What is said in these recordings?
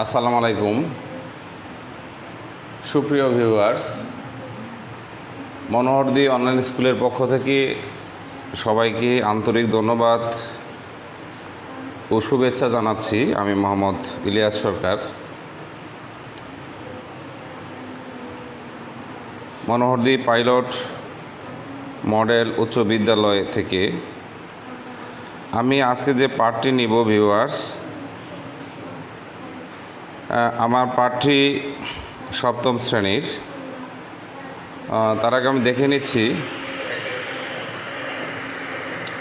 আসসালামু আলাইকুম সুপ্রিয় ভিউয়ার্স, মনোহরদী অনলাইন স্কুলের পক্ষ থেকে সবাইকে আন্তরিক ধন্যবাদ ও শুভেচ্ছা জানাচ্ছি। আমি মোহাম্মদ ইলিয়াস সরকার, মনোহরদী পাইলট মডেল উচ্চ বিদ্যালয় থেকে। আমি আজকে যে পাঠটি নিব ভিউয়ার্স, আমার পাঠটি সপ্তম শ্রেণীর। তার আগে আমি দেখে নিচ্ছি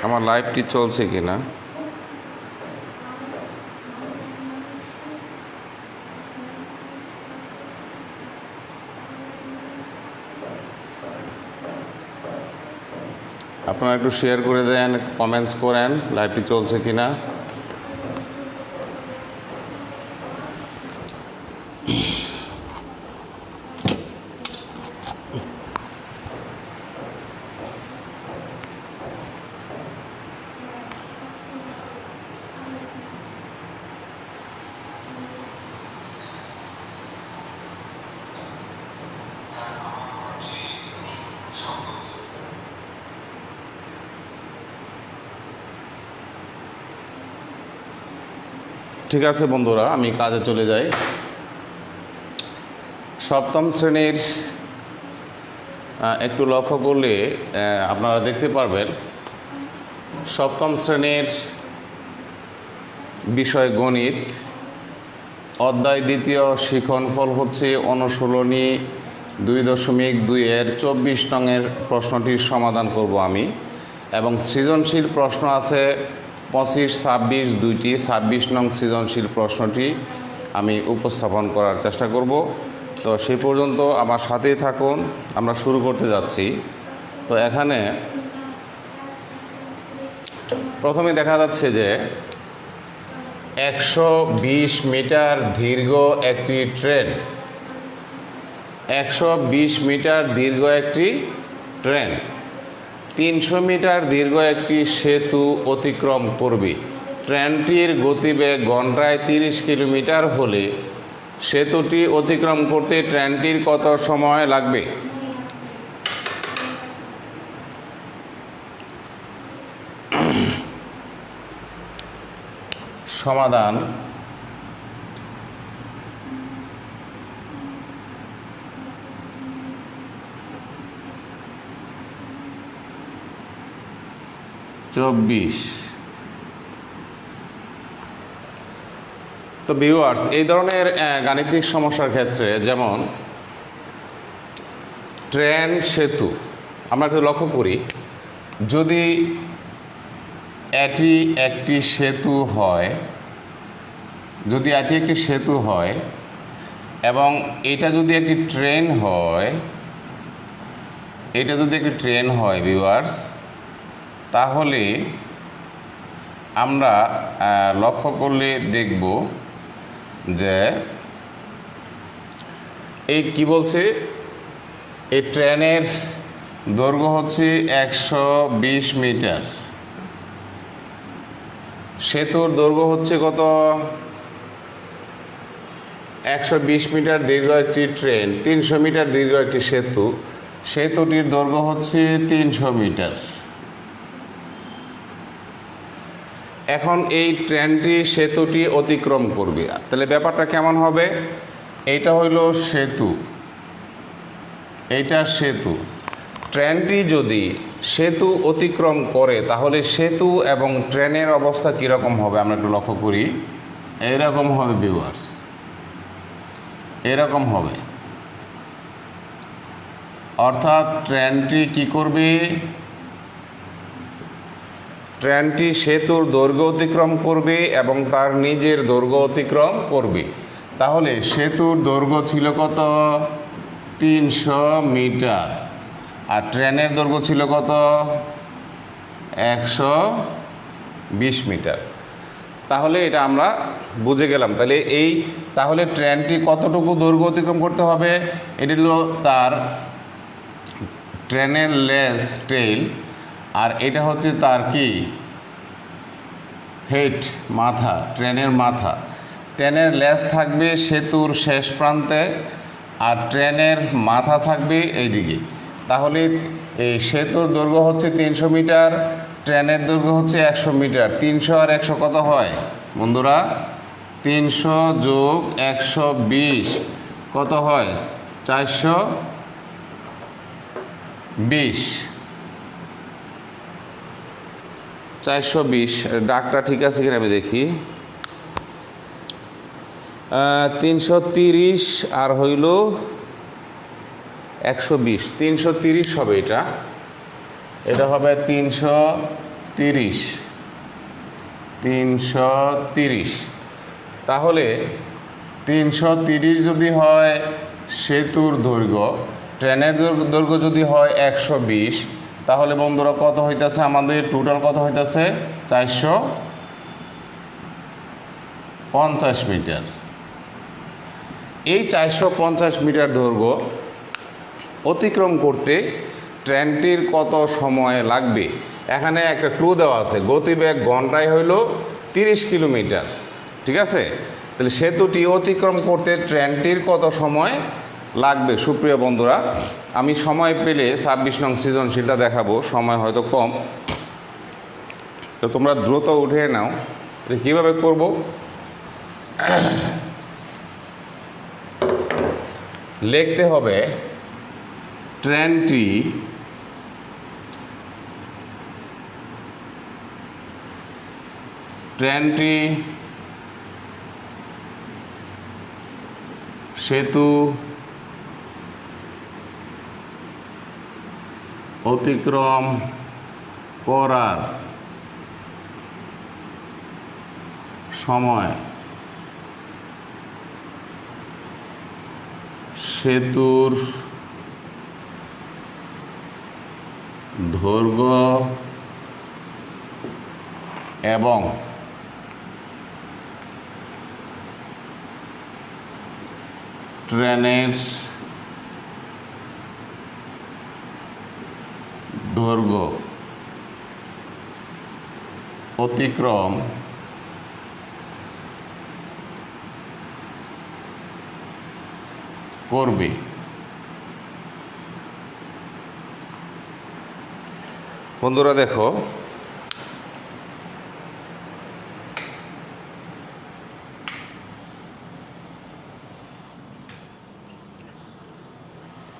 আমার লাইভটি চলছে কিনা। আপনারা একটু শেয়ার করে দেন, কমেন্টস করেন লাইভটি চলছে কিনা। ঠিক আছে বন্ধুরা, আমি কাজে চলে যাই। সপ্তম শ্রেণীর একটু লক্ষ্য করলে আপনারা দেখতে পারবেন, সপ্তম শ্রেণীর বিষয় গণিত, অধ্যায় দ্বিতীয়, শিক্ষণফল হচ্ছে অনুশীলনী 2.2-এর 24 নংয়ের প্রশ্নটির সমাধান করব আমি। এবং সৃজনশীল প্রশ্ন আছে 25-26 দুইটি। 26 নং সৃজনশীল প্রশ্নটি আমি উপস্থাপন করার চেষ্টা করব। তো সেই পর্যন্ত আমার সাথেই থাকুন, আমরা শুরু করতে যাচ্ছি। তো এখানে প্রথমে দেখা যাচ্ছে যে 120 মিটার দীর্ঘ একটি ট্রেন, 120 মিটার দীর্ঘ একটি ট্রেন 300 মিটার দীর্ঘ একটি সেতু অতিক্রম করবে। ট্রেনটির গতিবেগ ঘন্টায় 30 কিলোমিটার হলে সেতুটি অতিক্রম করতে ট্রেনটির কত সময় লাগবে? সমাধান। তো ভিউয়ার্স, এই ধরনের গাণিতিক সমস্যার ক্ষেত্রে, যেমন ট্রেন, সেতু, আমরা একটু লক্ষ্য করি, যদি এটি একটি সেতু হয়, এবং এটা যদি একটি ট্রেন হয়, ভিউয়ার্স, তাহলে আমরা লক্ষ্য করলে দেখব যে এই কি বলছে, এই ট্রেনের দৈর্ঘ্য হচ্ছে 120 মিটার, সেতুর দৈর্ঘ্য হচ্ছে কত? 120 মিটার দীর্ঘ একটি ট্রেন, 300 মিটার দীর্ঘ একটি সেতু, সেতুটির দৈর্ঘ্য হচ্ছে 300 মিটার। এখন এই ট্রেনটি সেতুটি অতিক্রম করবে, তাহলে ব্যাপারটা কেমন হবে? এইটা হইল সেতু, এইটা সেতু। ট্রেনটি যদি সেতু অতিক্রম করে তাহলে সেতু এবং ট্রেনের অবস্থা কীরকম হবে আমরা একটু লক্ষ্য করি। এইরকম হবে ভিউয়ার্স, এরকম হবে। অর্থাৎ ট্রেনটি কি করবে? ট্রেনটি সেতুর দৈর্ঘ্য অতিক্রম করবে এবং তার নিজের দৈর্ঘ্য অতিক্রম করবে। তাহলে সেতুর দৈর্ঘ্য ছিল কত? 300 মিটার, আর ট্রেনের দৈর্ঘ্য ছিল কত? 120 মিটার। তাহলে এটা আমরা বুঝে গেলাম। তাহলে ট্রেনটি কতটুকু দৈর্ঘ্য অতিক্রম করতে হবে? এটি হলো তার ট্রেনের লেজ, টেইল, আর এটা হচ্ছে তার কি হেড মাথা, ট্রেনের মাথা। ট্রেনের লেজ থাকবে সেতুর শেষ প্রান্তে আর ট্রেনের মাথা থাকবে এইদিকে। তাহলে এই সেতুর দৈর্ঘ্য হচ্ছে 300 মিটার, ট্রেনের দৈর্ঘ্য হচ্ছে 100 মিটার। 300 আর 100 কত হয় বন্ধুরা? 300 যোগ 120 কত হয়? 420। 420 ডাকটা ঠিক আছে কিনা আমি দেখি। 330 আর হইল 120, 330 হবে এটা। এটা হবে 330। তাহলে 330 যদি হয় সেতুর দৈর্ঘ্য, ট্রেনের দৈর্ঘ্য যদি হয় 120, তাহলে বন্ধুরা কত হইতেছে আমাদের? টোটাল কত হইতেছে? 450 মিটার। এই 450 মিটার দৈর্ঘ্য অতিক্রম করতে ট্রেনটির কত সময় লাগবে? এখানে একটা ক্লু দেওয়া আছে, গতিবেগ ঘন্টায় হইল 30 কিলোমিটার। ঠিক আছে, তাহলে সেতুটি অতিক্রম করতে ট্রেনটির কত সময় লাগবে? সুপ্রিয় বন্ধুরা, আমি সময় পেলে 26 নং সৃজনশীলটা দেখাবো, সময় হয়তো কম, তো তোমরা দ্রুত উঠে নাও। এটা কীভাবে করব? লিখতে হবে ট্রেনটি সেতু অতিক্রম করার সময় সেতুর দৈর্ঘ্য এবং ট্রেনের দৈর্ঘ্য অতিক্রম করবে। বন্ধুরা দেখো,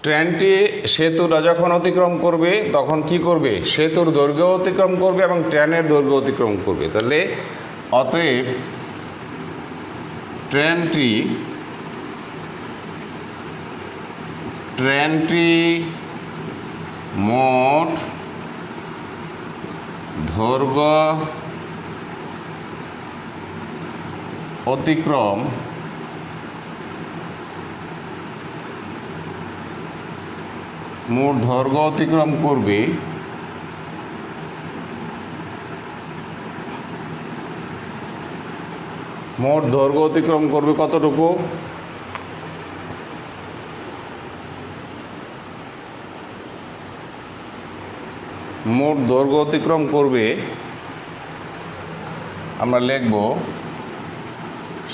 ট্রেনটি সেতুটা যখন অতিক্রম করবে তখন কি করবে? সেতুর দৈর্ঘ্য অতিক্রম করবে এবং ট্রেনের দৈর্ঘ্য অতিক্রম করবে। তাহলে অতএব ট্রেনটি মোট দৈর্ঘ্য অতিক্রম করবে কতটুকু? মোট দৈর্ঘ্য অতিক্রম করবে, আমরা লিখব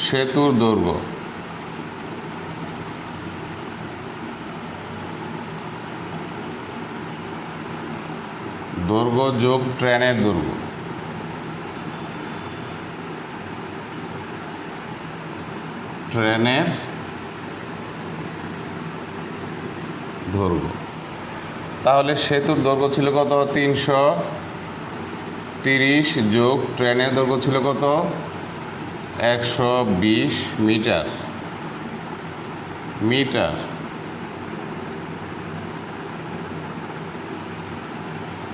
সেতুর দৈর্ঘ্য যোগ ট্রেনের দৈর্ঘ্য। তাহলে সেতুর দৈর্ঘ্য ছিল কত? 330 যোগ ট্রেনের দৈর্ঘ্য ছিল কত? 120 মিটার।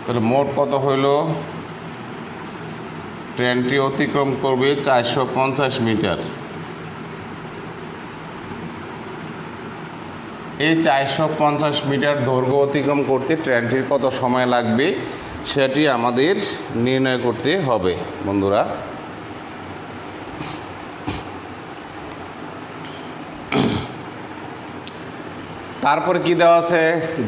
তাহলে মোট কত হইল? ট্রেনটি অতিক্রম করবে 450 মিটার। এই 450 মিটার দৈর্ঘ্য অতিক্রম করতে ট্রেনটির কত সময় লাগবে সেটি আমাদের নির্ণয় করতে হবে বন্ধুরা। তারপরে কি দেওয়া আছে?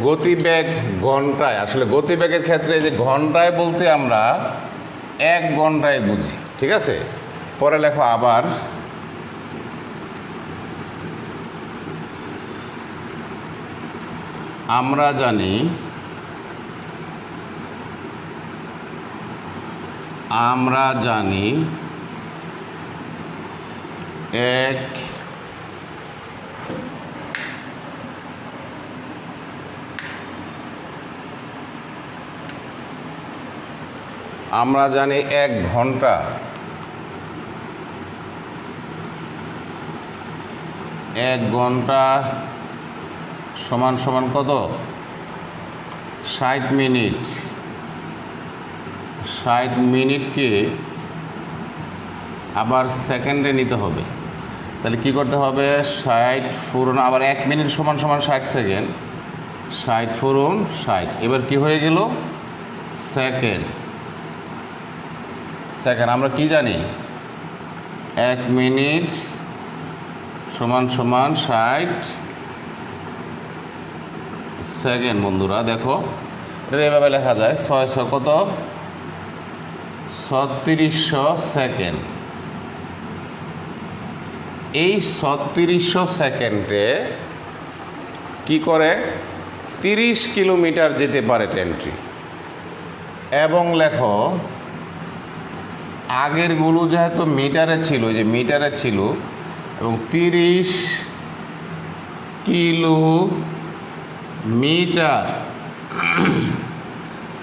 গতিবেগ ঘন্টায়। আসলে গতিবেগের ক্ষেত্রে যে ঘন্টায় বলতে আমরা 1 ঘন্টায় বুঝি, ঠিক আছে, পরে লেখো আবার আমরা জানি এক ঘন্টা সমান সমান কত? 60 মিনিট। 60 মিনিটকে আবার সেকেন্ডে নিতে হবে। তাহলে কি করতে হবে? 60 ফুরন আবার 1 মিনিট সমান সমান 60 সেকেন্ড। 60 ফুরন 60, এবার কি হয়ে গেল? সেকেন্ড। আমরা কি জানি? 1 মিনিট সমান সমান 60 সেকেন্ড। বন্ধুরা দেখো, এটা এভাবে লেখা যায় 600 কত? 3600 সেকেন্ড। এই 3600 সেকেন্ডে কি করে? 30 কিলোমিটার যেতে পারে ট্রেনটি। এবং লেখো আগেরগুলো যেহেতু মিটারে ছিল, যে মিটারে ছিল, এবং 30 কিলোমিটার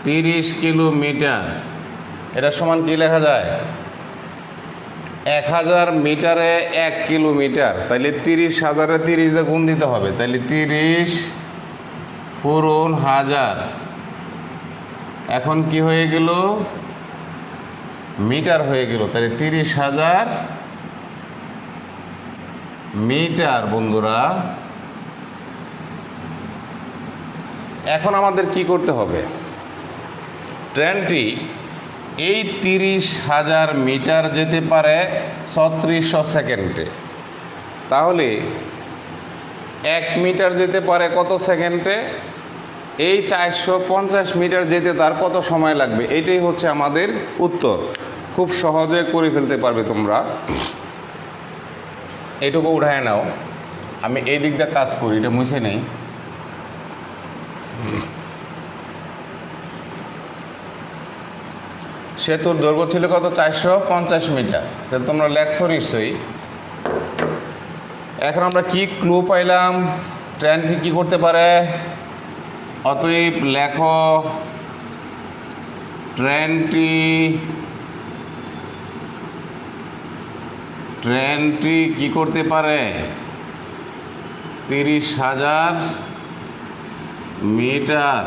30 কিলোমিটার এটা সমান কি লেখা যায়? 1000 মিটারে 1 কিলোমিটার। তাইলে 30,000 30 দিয়ে গুণ দিতে হবে। তাইলে 30 ফুরন 1000। এখন কি হয়ে গেল? মিটার হয়ে গেল। তাহলে 30,000 মিটার। বন্ধুরা এখন আমাদের কি করতে হবে? ট্রেনটি এই 30,000 মিটার যেতে পারে 3600 সেকেন্ডে। তাহলে 1 মিটার যেতে পারে কত সেকেন্ডে? এই 450 মিটার যেতে তার কত সময় লাগবে? এটাই হচ্ছে আমাদের উত্তর। খুব সহজে করে ফেলতে পারবে তোমরা। এটুকু উঠায় নাও, আমি এই দিকটা কাজ করি, এটা মুছে নেই। সেতুর দৈর্ঘ্য ছিল কত? 450 মিটার। এটা তোমরা লেখছো নিশ্চয়ই। এখন আমরা কি ক্লু পাইলাম? ট্রেনটি কি করতে পারে? অতএব লেখো ট্রেনটি কি করতে পারে? 30,000 মিটার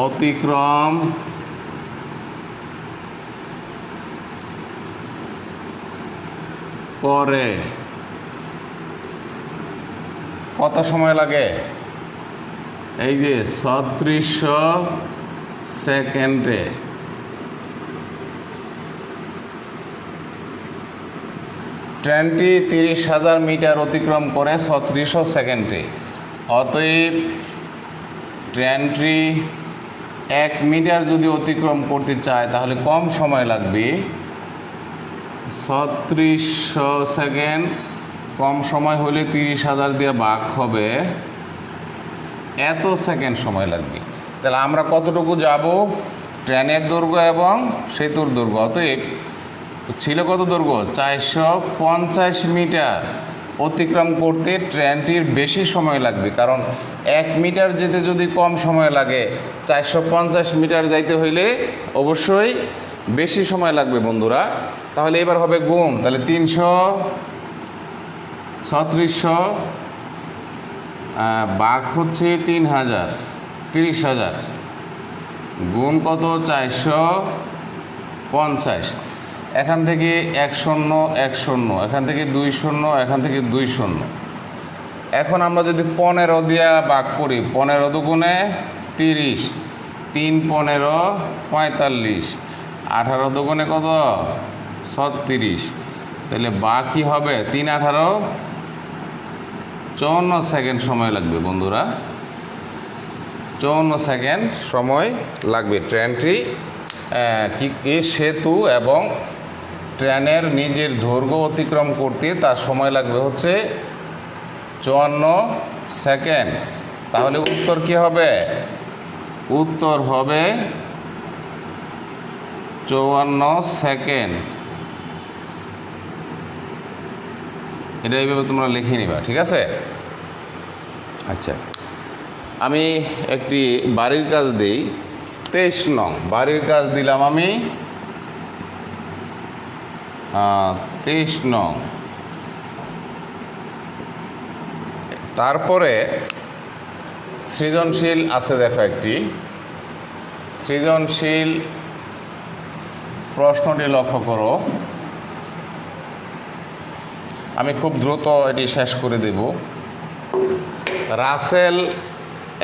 অতিক্রম করে। কত সময় লাগে? এই যে 3600 সেকেন্ডে। ট্রেনটি 30,000 মিটার অতিক্রম করে 3600 সেকেন্ডে। অতএব ট্রেনটি 1 মিটার যদি অতিক্রম করতে চায় তাহলে কম সময় লাগবে 3600 সেকেন্ড। কম সময় হলে 30,000 দিয়ে ভাগ হবে, এত সেকেন্ড সময় লাগবে। তাহলে আমরা কতটুকু যাব? ট্রেনের দৈর্ঘ্য এবং সেতুর দৈর্ঘ্য। অতএব ছিল কত দৈর্ঘ্য? 450 মিটার। অতিক্রম করতে ট্রেনটির বেশি সময় লাগবে, কারণ 1 মিটার যেতে যদি কম সময় লাগে, 450 মিটার যাইতে হইলে অবশ্যই বেশি সময় লাগবে। বন্ধুরা তাহলে এবার হবে গুণ। তাহলে 3600 ভাগ হচ্ছে 3000, 30,000 গুণ কত? 450। এখান থেকে 1 শূন্য 1 শূন্য, এখান থেকে 2 শূন্য, এখান থেকে 2 শূন্য। এখন আমরা যদি 15 দিয়া ভাগ করি, 15 দুগুণে 30, 3 15 45, 18 দুগুণে কত? 36। তাহলে বাকি হবে 3 18 54 সেকেন্ড সময় লাগবে। বন্ধুরা 54 সেকেন্ড সময় লাগবে ট্রেনটি কি সেতু এবং ট্রেনের নিজের দৈর্ঘ্য অতিক্রম করতে তার সময় লাগবে হচ্ছে 54 সেকেন্ড। তাহলে উত্তর কি হবে? উত্তর হবে 54 সেকেন্ড। এটা এইভাবে তোমরা লিখে নিবা, ঠিক আছে? আচ্ছা, আমি একটি বাড়ির কাজ দিই। 23 নং বাড়ির কাজ দিলাম আমি 23 নং। তারপরে সৃজনশীল আছে, দেখো একটি সৃজনশীল প্রশ্নটি লক্ষ্য করো। আমি খুব দ্রুত এটি শেষ করে দেব। রাসেল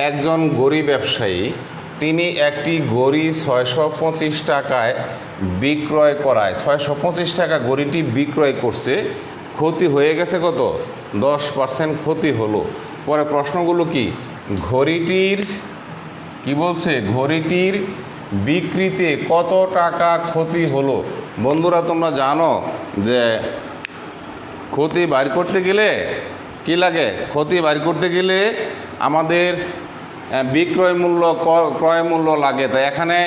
একজন গড়ি ব্যবসায়ী। তিনি একটি গড়ি 625 টাকায় বিক্রয় করায়, 625 টাকা গড়িটি বিক্রয় করছে। ক্ষতি হয়ে গেছে কত? 10% ক্ষতি হলো। পরে প্রশ্নগুলো কি? ঘড়িটির কি বলছে? ঘড়িটির বিক্রিতে কত টাকা ক্ষতি হলো? বন্ধুরা, তোমরা জানো যে ক্ষতি বাইর করতে গেলে কি লাগে? ক্ষতি বাইর করতে গেলে আমাদের বিক্রয় মূল্য, ক্রয় মূল্য লাগে। তাই এখানে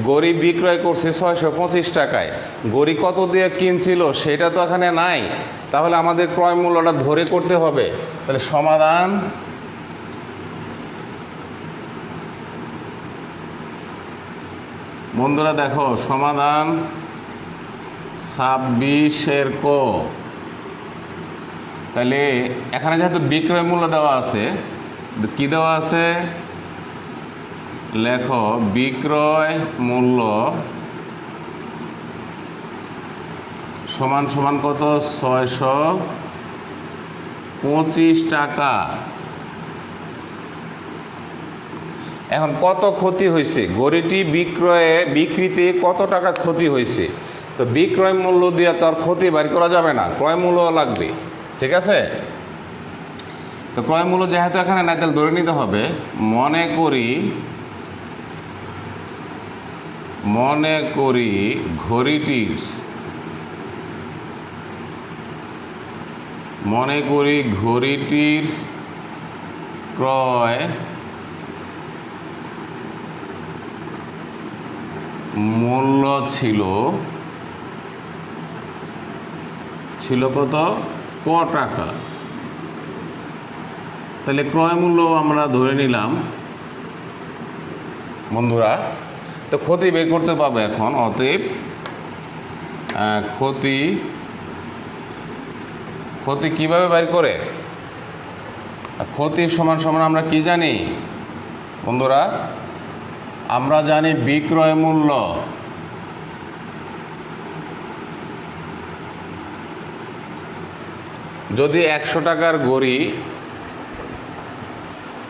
গড়ি বিক্রয় করছে 625 টাকায়, গড়ি কত দিয়ে কিনছিল সেটা তো এখানে নাই। তাহলে আমাদের ক্রয় মূল্যটা ধরে করতে হবে। তাহলে সমাধান বন্ধুরা দেখো, সমাধান 26 ক। তাহলে এখানে যেহেতু বিক্রয় মূল্য দেওয়া আছে, কি দেওয়া আছে? লেখো বিক্রয় মূল্য সমান সমান কত? 625 টাকা। এখন কত ক্ষতি হয়েছে? গড়িটি বিক্রিতে কত টাকা ক্ষতি হয়েছে? তো বিক্রয় মূল্য দিয়ে তো আর ক্ষতি বের করা যাবে না, ক্রয় মূল্য লাগবে, ঠিক আছে? তো ক্রয় মূল্য যেহেতু এখানে নাই, তাহলে ধরে নিতে হবে মনে করি ঘড়িটির ক্রয় মূল্য ছিল কত? ক টাকা। তাহলে ক্রয় মূল্য আমরা ধরে নিলাম বন্ধুরা। তো ক্ষতি বের করতে পারবে এখন। অতএব ক্ষতি কিভাবে বের করে? ক্ষতির সমান সমান আমরা কি জানি বন্ধুরা? আমরা জানি বিক্রয় মূল্য যদি 100 টাকার গড়ি,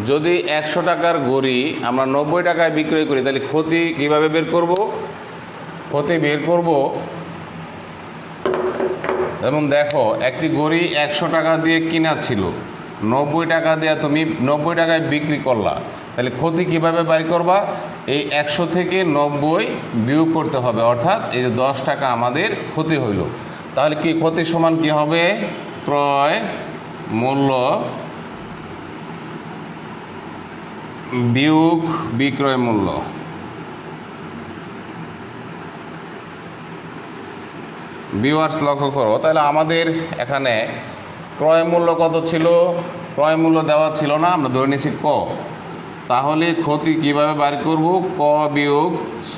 যদি 100 টাকার গড়ি আমরা 90 টাকায় বিক্রয় করি, তাহলে ক্ষতি কিভাবে বের করব? ক্ষতি বের করব, এবং দেখো একটি গড়ি 100 টাকা দিয়ে কিনা ছিল, 90 টাকা দিয়ে তুমি 90 টাকায় বিক্রি করলা। তাহলে ক্ষতি কিভাবে বের করবা? এই 100 থেকে 90 বিয়োগ করতে হবে, অর্থাৎ এই যে 10 টাকা আমাদের ক্ষতি হইল। তাহলে কি ক্ষতি সমান কি হবে? ক্রয় মূল্য বিয়োগ বিক্রয় মূল্য। ভিউয়ার্স লক্ষ্য করো, তাহলে আমাদের এখানে ক্রয় মূল্য কত ছিল? ক্রয় মূল্য দেওয়া ছিল না, আমরা ধরে নিয়েছি ক। তাহলে ক্ষতি কিভাবে বের করব? ক বিয়োগ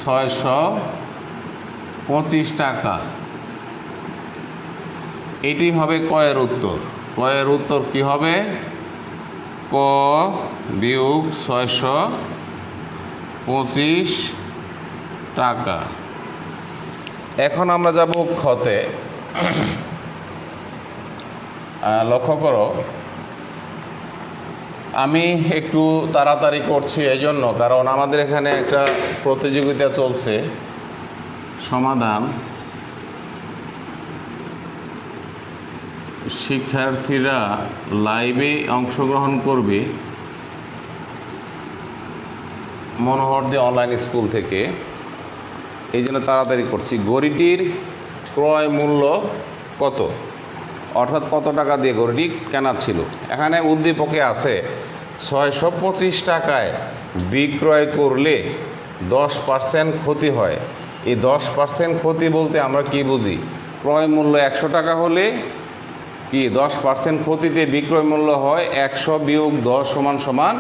625 টাকা। এটি হবে কয়ের উত্তর। কয়ের উত্তর কি হবে? ক বিয়োগ 625 টাকা। এখন আমরা যাব খতে। লক্ষ্য করো, আমি একটু তাড়াতাড়ি করছি এই জন্য, কারণ আমাদের এখানে একটা প্রতিযোগিতা চলছে। সমাধান শিক্ষার্থীরা লাইভে অংশগ্রহণ করবে মনোহরদী অনলাইন স্কুল থেকে। এই জন্য তাড়াতাড়ি করছি। গড়িটির ক্রয় মূল্য কত, অর্থাৎ কত টাকা দিয়ে গড়িটি কেনা ছিল। এখানে উদ্দীপকে আছে 625 টাকায় বিক্রয় করলে 10% ক্ষতি হয়। এই 10% ক্ষতি বলতে আমরা কি বুঝি, ক্রয় মূল্য 100 টাকা হলে কি 10% ক্ষতিতে বিক্রয় মূল্য হয় 100 বিয়োগ 10 সমান সমান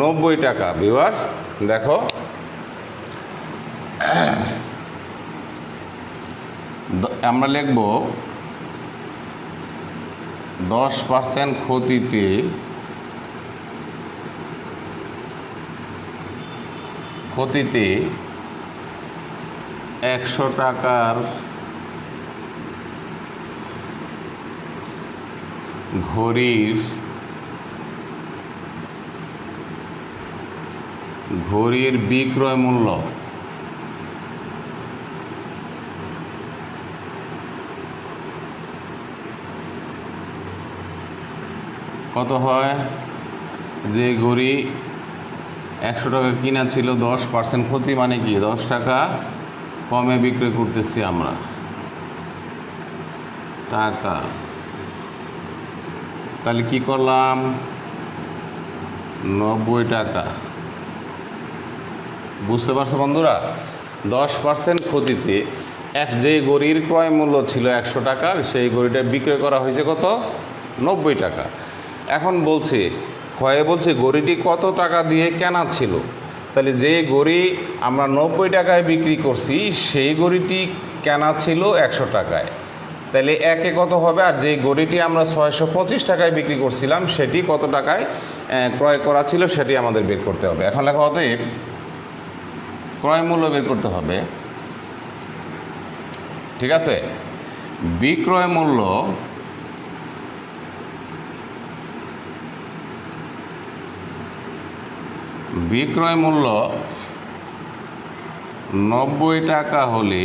90 টাকা। ভিউয়ার্স দেখো, আমরা লিখব 10% ক্ষতিতে ক্ষতিতে 100 টাকার ঘড়ির বিক্রয় মূল্য কত হয়। যে ঘড়ি 100 টাকা কিনা ছিল, 10% ক্ষতি মানে কি 10 টাকা কমে বিক্রয় করতেছি আমরা টাকা। তাহলে কি করলাম, 90 টাকা। বুঝতে পারছো বন্ধুরা, 10% ক্ষতিতে যেই ঘড়ির ক্রয় মূল্য ছিল 100 টাকা, সেই ঘড়িটা বিক্রয় করা হয়েছে কত, 90 টাকা। এখন বলছে ক্ষয়ে বলছে ঘড়িটি কত টাকা দিয়ে কেনা ছিল। তাহলে যে ঘড়ি আমরা 90 টাকায় বিক্রি করছি সেই ঘড়িটি কেনা ছিল 100 টাকায়, তাহলে একে কত হবে। আর যে ঘড়িটি আমরা 625 টাকায় বিক্রি করছিলাম সেটি কত টাকায় ক্রয় করা ছিল সেটি আমাদের বের করতে হবে। এখন লেখা অতএব ক্রয় মূল্য বের করতে হবে, ঠিক আছে। বিক্রয় মূল্য বিক্রয় মূল্য 90 টাকা হলে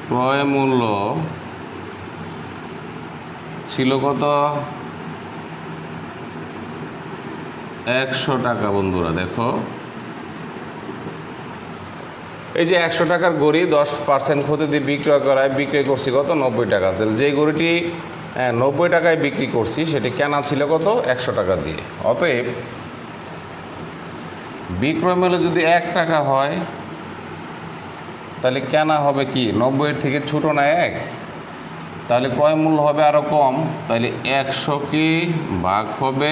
ক্রয় মূল্য ছিল কত, 100 টাকা। বন্ধুরা দেখো, এই যে 100 টাকার ঘড়ি 10% ক্ষতি দিয়ে বিক্রয় করছি কত, 90 টাকা। তাহলে যে ঘড়িটি 90 টাকায় বিক্রি করছি সেটি কেনা ছিল কত, 100 টাকা দিয়ে। অতএব বিক্রয় মূল্য যদি 1 টাকা হয় তাহলে কেনা হবে কি 90 থেকে ছোটো না 1, তাহলে ক্রয় মূল্য হবে আরও কম। তাহলে 100কে ভাগ হবে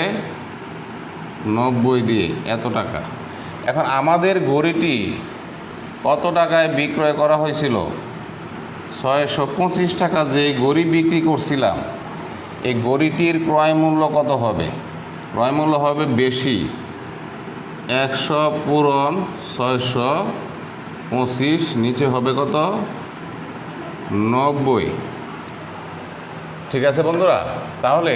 90 দিয়ে, এত টাকা। এখন আমাদের ঘড়িটি কত টাকায় বিক্রয় করা হয়েছিল, 625 টাকা। যে ঘড়ি বিক্রি করছিলাম এই ঘড়িটির ক্রয় মূল্য কত হবে, ক্রয় মূল্য হবে বেশি, 100 পূরণ 625, নিচে হবে কত, 90। ঠিক আছে বন্ধুরা, তাহলে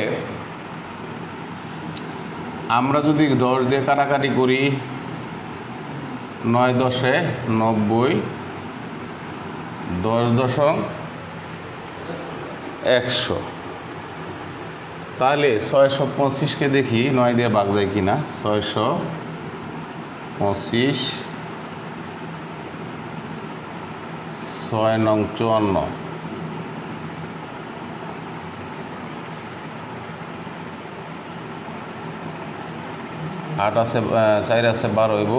আমরা যদি 10 দিয়ে কাটাকাটি করি, 9 10 90, 10 দশম 100। তাহলে 625কে দেখি 9 দিয়ে ভাগ যায় কিনা। 625, 6 নং 54, 8 আছে 4 আছে 12 হইব,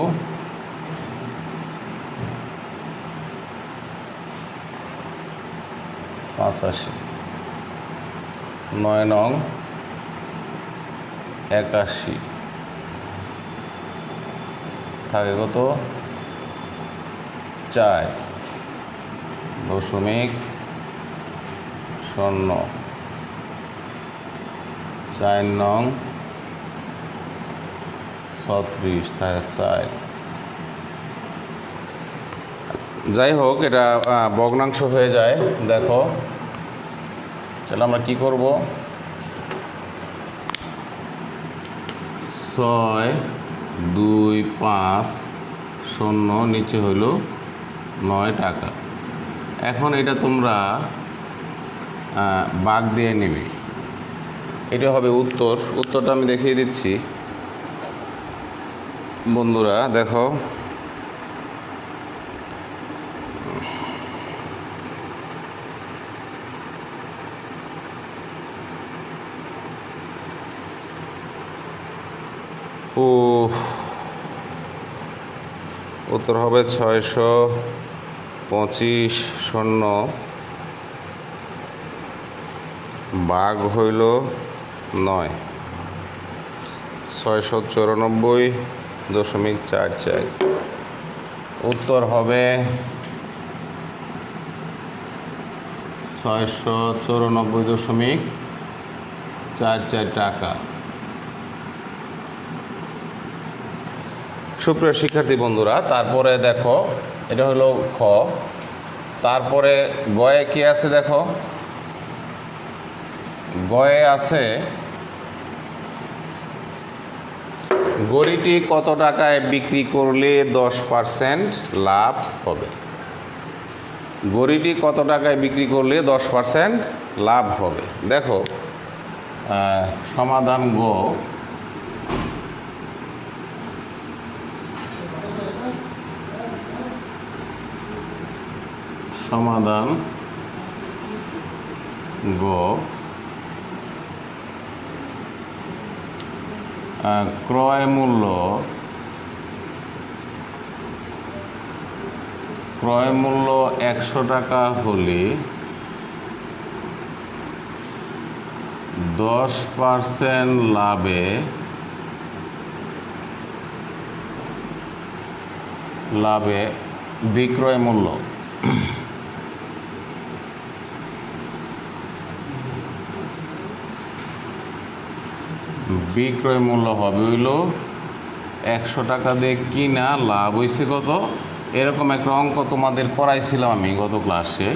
85, 9 নং 81, থাকে কত, 4.0, 4 নং 36, থাকে 4। যাই হোক, এটা ভগ্নাংশ হয়ে যায়। দেখো তাহলে আমরা কি করব, 6 2 5 0, নিচে হইল 9 টাকা। এখন এটা তোমরা ভাগ দিয়ে নেবে, এটা হবে উত্তর। উত্তরটা আমি দেখিয়ে দিচ্ছি বন্ধুরা, দেখো উত্তর হবে 625 শূন্য ভাগ হইল 9, 694.44। উত্তর হবে 694.44 টাকা। সুপ্রিয় শিক্ষার্থী বন্ধুরা, তারপরে দেখো এটা হলো খ। তারপরে গয়ে কি আছে দেখো, গয়ে আছে গড়িটি কত টাকায় বিক্রি করলে 10% লাভ হবে। গড়িটি কত টাকায় বিক্রি করলে 10% লাভ হবে। দেখো সমাধান গ। সমাধান গ, ক্রয় মূল্য 100 টাকা হলে 10% লাভে বিক্রয় মূল্য হবে হইল 100 টাকা দিয়ে কিনা, লাভ হয়েছে কত, এরকম একটা অঙ্ক তোমাদের করাইছিলাম আমি গত ক্লাসে।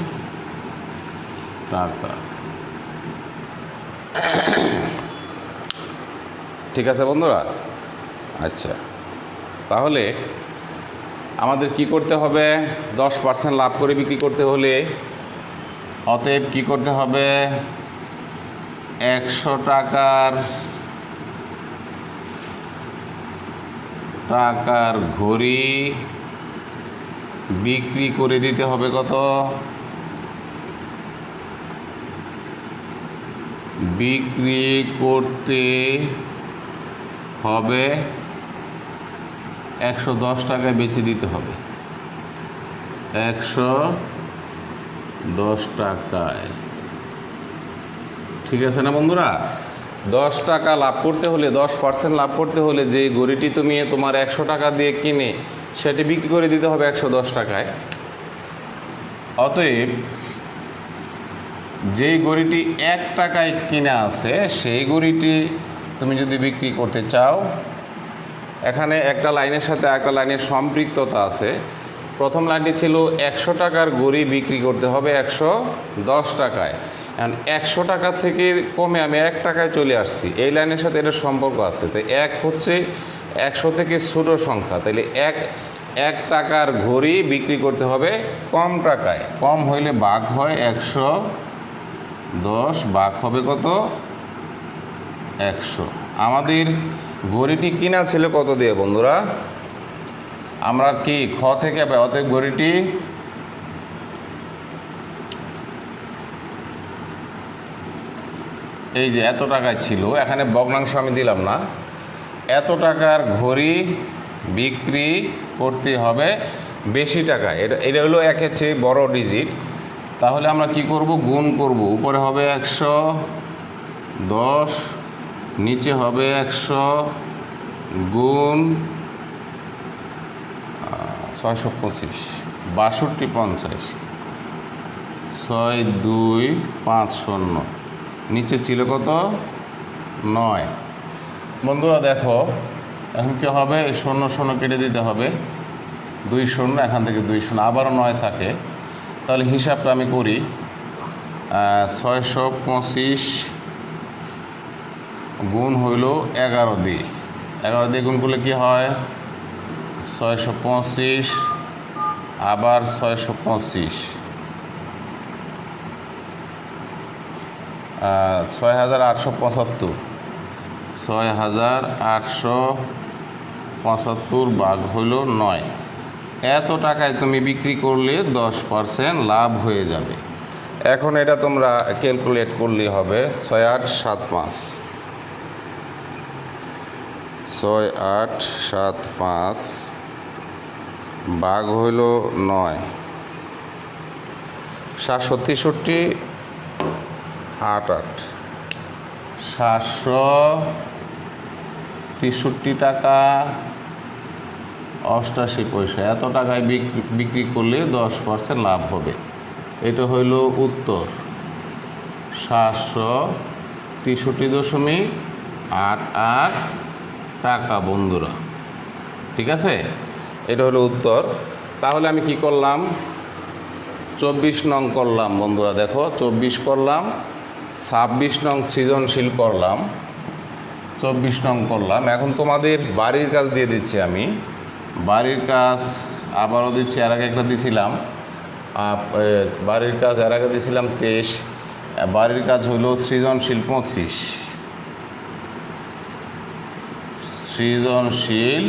টাকা, ঠিক আছে বন্ধুরা? আচ্ছা, তাহলে আমাদের কি করতে হবে? 10% লাভ করে বিক্রি করতে হলে অতএব কি করতে হবে? 100 টাকার ঘড়ি বিক্রি করে দিতে হবে কত? বিক্রি করতে হবে 110 টাকায় বেচে দিতে হবে। 110 টাকায়, ঠিক আছে না বন্ধুরা? 10 টাকা লাভ করতে হলে, 10% লাভ করতে হলে যে ঘড়িটি তুমি তোমার 100 টাকা দিয়ে কিনে সেটি বিক্রি করে দিতে হবে 110 টাকায়। অতএব যেই ঘড়িটি 1 টাকায় কিনা আছে সেই ঘড়িটি তুমি যদি বিক্রি করতে চাও, এখানে একটা লাইনের সাথে একটা লাইনের সম্পৃক্ততা আছে। প্রথম লাইনটি ছিল 100 টাকার ঘড়ি বিক্রি করতে হবে 110 টাকায়। এখন 100 টাকা থেকে কমে আমি 1 টাকায় চলে আসছি, এই লাইনের সাথে এটা সম্পর্ক আছে। তো 1 হচ্ছে 100 থেকে ছোট সংখ্যা, তাহলে 1 টাকার ঘড়ি বিক্রি করতে হবে কম টাকায়। কম হইলে ভাগ হয় 110, ভাগ হবে কত? 100। আমাদের ঘড়িটি কিনা ছিল কত দিয়ে বন্ধুরা? আমরা কি খ থেকে অতএব ঘড়িটি এই যে এত টাকায় ছিল, এখানে ভগ্নাংশ আমি দিলাম না, এত টাকার ঘড়ি বিক্রি করতে হবে বেশি টাকা। এটা হলো একের চেয়ে বড় ডিজিট। তাহলে আমরা কি করব? গুণ করব। উপরে হবে 110, নিচে হবে 100 গুণ 625, 62 50, 6250, নিচে ছিল কত? 9। বন্ধুরা দেখো এখন কি হবে? 0 0 কেটে দিতে হবে, 2 0, এখান থেকে 2 0, আবারও 9 থাকে। তাহলে হিসাবটা আমি করি। 625 গুণ হইল 11 দিয়ে, 11 দিয়ে গুণ করলে কি হয়? 625, আবার 625, 6875, 6875 ভাগ হইল 9। এত টাকায় তুমি বিক্রি করলে 10% লাভ হয়ে যাবে। এখন এটা তোমরা ক্যালকুলেট করলে হবে 6875, 6875 ভাগ হইল 9, 763 8 763 টাকা 88 পয়সা। এত টাকায় বিক্রি করলে 10% লাভ হবে। এটা হইল উত্তর, 763.88 টাকা বন্ধুরা। ঠিক আছে, এটা হলো উত্তর। তাহলে আমি কি করলাম, 24 নং করলাম বন্ধুরা। দেখো 24 করলাম, 26 নং সৃজনশীল করলাম, 24 নং করলাম। এখন তোমাদের বাড়ির কাজ দিয়ে দিচ্ছি আমি। বাড়ির কাজ আবারও দিচ্ছি, এর আগে একটা দিছিলাম। বাড়ির কাজ এর আগে দিছিলাম 23। বাড়ির কাজ হলো সৃজনশীল 25, সৃজনশীল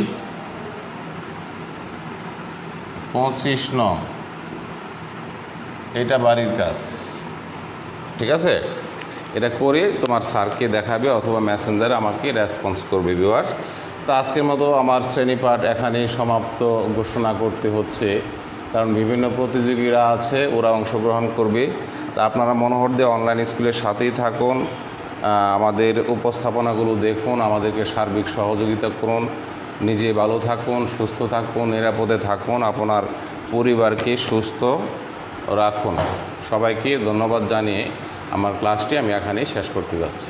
25 নং, এটা বাড়ির কাজ। ঠিক আছে, এটা করে তোমার স্যারকে দেখাবে অথবা মেসেঞ্জারে আমাকে রেসপন্স করবে ভিউয়ার্স। তো আজকের মতো আমার শ্রেণীপাঠ এখানেই সমাপ্ত ঘোষণা করতে হচ্ছে, কারণ বিভিন্ন প্রতিযোগীরা আছে, ওরা অংশগ্রহণ করবে। তা আপনারা মনোহর দিয়ে অনলাইন স্কুলের সাথেই থাকুন, আমাদের উপস্থাপনাগুলো দেখুন, আমাদেরকে সার্বিক সহযোগিতা করুন। নিজে ভালো থাকুন, সুস্থ থাকুন, নিরাপদে থাকুন, আপনার পরিবারকে সুস্থ রাখুন। সবাইকে ধন্যবাদ জানিয়ে আমার ক্লাসটি আমি এখানেই শেষ করতে যাচ্ছি।